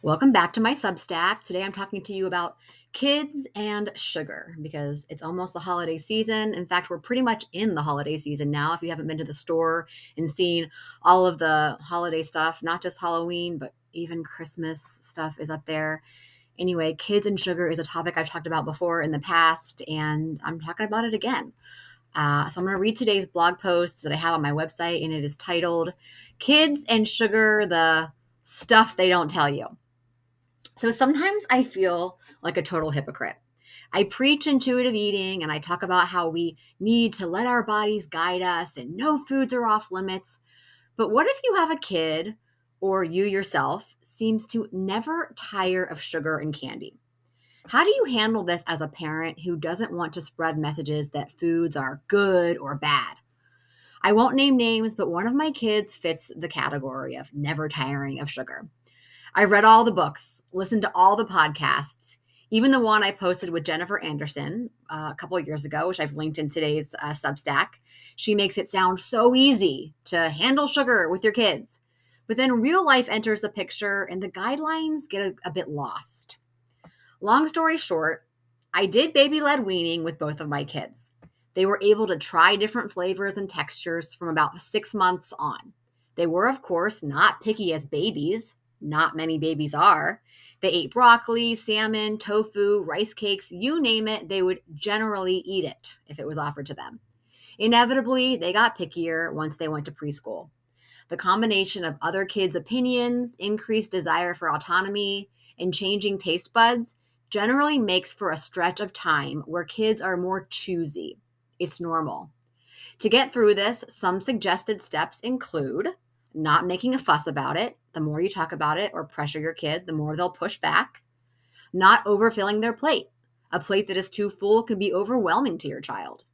Welcome back to my Substack. Today I'm talking to you about kids and sugar because it's almost the holiday season. In fact, we're pretty much in the holiday season now. If you haven't been to the store and seen all of the holiday stuff, not just Halloween, but even Christmas stuff is up there. Anyway, kids and sugar is a topic I've talked about before in the past, and I'm talking about it again. So I'm going to read today's blog post that I have on my website, and it is titled Kids and Sugar, the Stuff They Don't Tell You. So sometimes I feel like a total hypocrite. I preach intuitive eating and I talk about how we need to let our bodies guide us and no foods are off limits. But what if you have a kid or you yourself seems to never tire of sugar and candy? How do you handle this as a parent who doesn't want to spread messages that foods are good or bad? I won't name names, but one of my kids fits the category of never tiring of sugar. I read all the books, listened to all the podcasts, even the one I posted with Jennifer Anderson a couple of years ago, which I've linked in today's Substack. She makes it sound so easy to handle sugar with your kids. But then real life enters the picture and the guidelines get a bit lost. Long story short, I did baby-led weaning with both of my kids. They were able to try different flavors and textures from about 6 months on. They were, of course, not picky as babies. Not many babies are. They ate broccoli, salmon, tofu, rice cakes, you name it, they would generally eat it if it was offered to them. Inevitably, they got pickier once they went to preschool. The combination of other kids' opinions, increased desire for autonomy, and changing taste buds generally makes for a stretch of time where kids are more choosy. It's normal. To get through this, some suggested steps include not making a fuss about it. The more you talk about it or pressure your kid, the more they'll push back. Not overfilling their plate. A plate that is too full can be overwhelming to your child.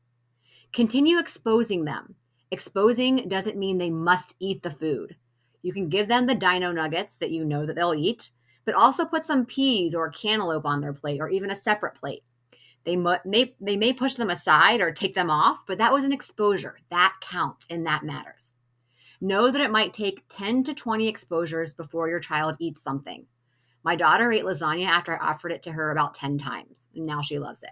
Continue exposing them. Exposing doesn't mean they must eat the food. You can give them the dino nuggets that you know that they'll eat, but also put some peas or cantaloupe on their plate or even a separate plate. They may push them aside or take them off, but that was an exposure. That counts and that matters. Know that it might take 10 to 20 exposures before your child eats something. My daughter ate lasagna after I offered it to her about 10 times, and now she loves it.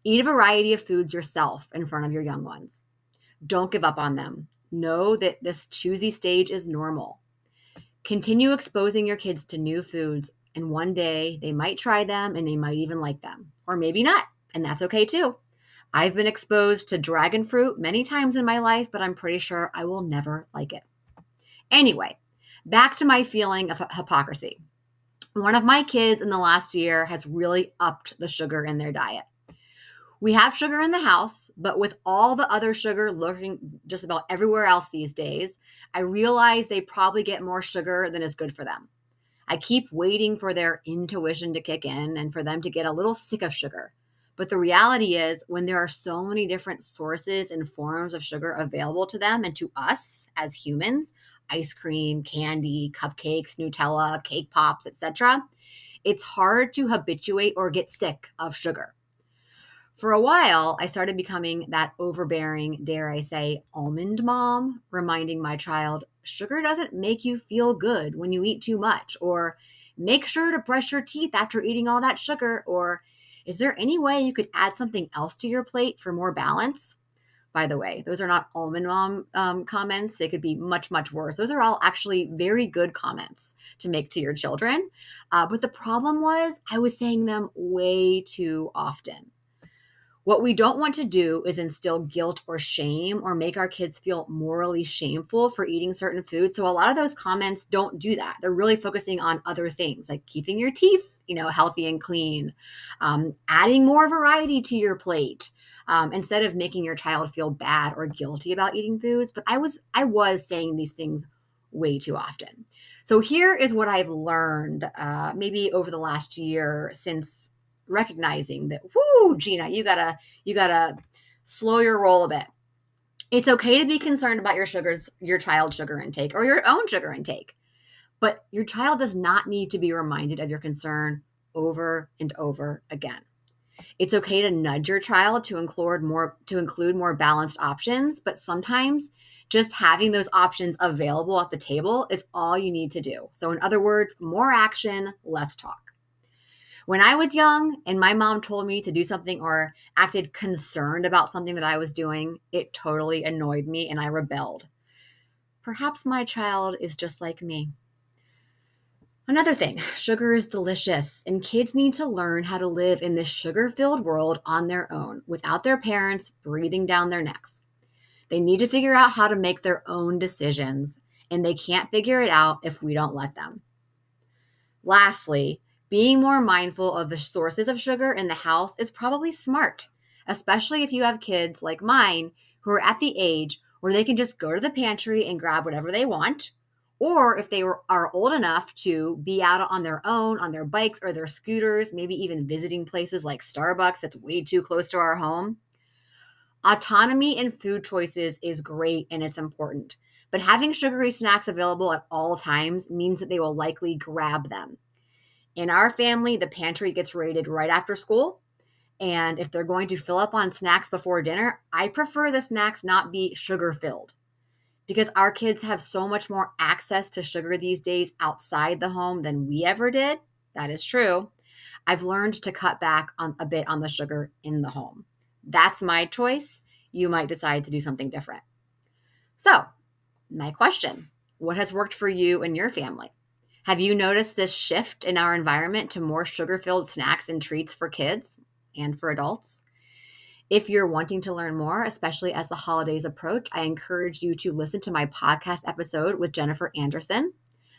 Eat a variety of foods yourself in front of your young ones. Don't give up on them. Know that this choosy stage is normal. Continue exposing your kids to new foods, and one day they might try them and they might even like them, or maybe not, and that's okay too. I've been exposed to dragon fruit many times in my life, but I'm pretty sure I will never like it. Anyway, back to my feeling of hypocrisy. One of my kids in the last year has really upped the sugar in their diet. We have sugar in the house, but with all the other sugar lurking just about everywhere else these days, I realize they probably get more sugar than is good for them. I keep waiting for their intuition to kick in and for them to get a little sick of sugar. But the reality is, when there are so many different sources and forms of sugar available to them and to us as humans, ice cream, candy, cupcakes, Nutella, cake pops, etc., it's hard to habituate or get sick of sugar. For a while, I started becoming that overbearing, dare I say, almond mom, reminding my child, sugar doesn't make you feel good when you eat too much, or make sure to brush your teeth after eating all that sugar, or is there any way you could add something else to your plate for more balance? By the way, those are not almond mom comments. They could be much, much worse. Those are all actually very good comments to make to your children. But the problem was I was saying them way too often. What we don't want to do is instill guilt or shame or make our kids feel morally shameful for eating certain foods. So a lot of those comments don't do that. They're really focusing on other things like keeping your teeth, healthy and clean, adding more variety to your plate, instead of making your child feel bad or guilty about eating foods. But I was saying these things way too often. So here is what I've learned, maybe over the last year since recognizing that, whoo, Gina, you gotta slow your roll a bit. It's okay to be concerned about your child's sugar intake or your own sugar intake, but your child does not need to be reminded of your concern over and over again. It's okay to nudge your child to include more balanced options, but sometimes just having those options available at the table is all you need to do. So in other words, more action, less talk. When I was young and my mom told me to do something or acted concerned about something that I was doing, it totally annoyed me and I rebelled. Perhaps my child is just like me. Another thing, sugar is delicious, and kids need to learn how to live in this sugar filled world on their own without their parents breathing down their necks. They need to figure out how to make their own decisions, and they can't figure it out if we don't let them. Lastly, being more mindful of the sources of sugar in the house is probably smart, especially if you have kids like mine who are at the age where they can just go to the pantry and grab whatever they want, or if are old enough to be out on their own, on their bikes or their scooters, maybe even visiting places like Starbucks that's way too close to our home. Autonomy in food choices is great and it's important, but having sugary snacks available at all times means that they will likely grab them. In our family, the pantry gets raided right after school. And if they're going to fill up on snacks before dinner, I prefer the snacks not be sugar filled because our kids have so much more access to sugar these days outside the home than we ever did. That is true. I've learned to cut back on a bit on the sugar in the home. That's my choice. You might decide to do something different. So, my question, what has worked for you and your family? Have you noticed this shift in our environment to more sugar-filled snacks and treats for kids and for adults? If you're wanting to learn more, especially as the holidays approach, I encourage you to listen to my podcast episode with Jennifer Anderson,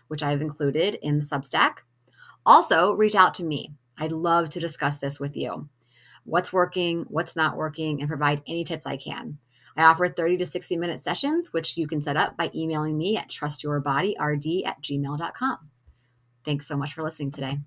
which I've included in the Substack. Also, reach out to me. I'd love to discuss this with you. What's working, what's not working, and provide any tips I can. I offer 30 to 60-minute sessions, which you can set up by emailing me at trustyourbodyRD@gmail.com. Thanks so much for listening today.